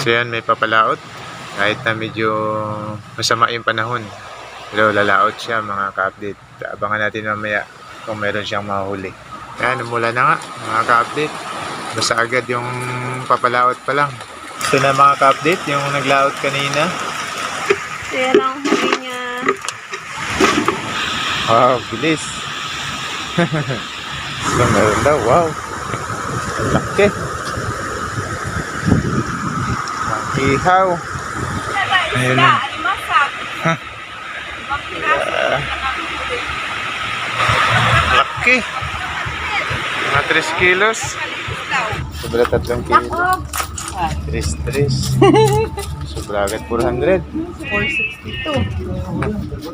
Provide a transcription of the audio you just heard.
So yan, may papalaot. Kahit na medyo masama yung panahon. Pero lalaot siya mga ka-update. Abangan natin mamaya kung meron siyang mahuli. Yan, umula na nga mga ka-update. Basta agad yung papalaot pa lang. Ito na mga ka-update, yung naglaot kanina. So yan ang huli niya. Wow, bilis. So meron daw, wow. Laki. Ihaw. Ayun na. Laki. Mga 3 kilos. Sobra 3 kilos. 3. Sobra agad 400. 462.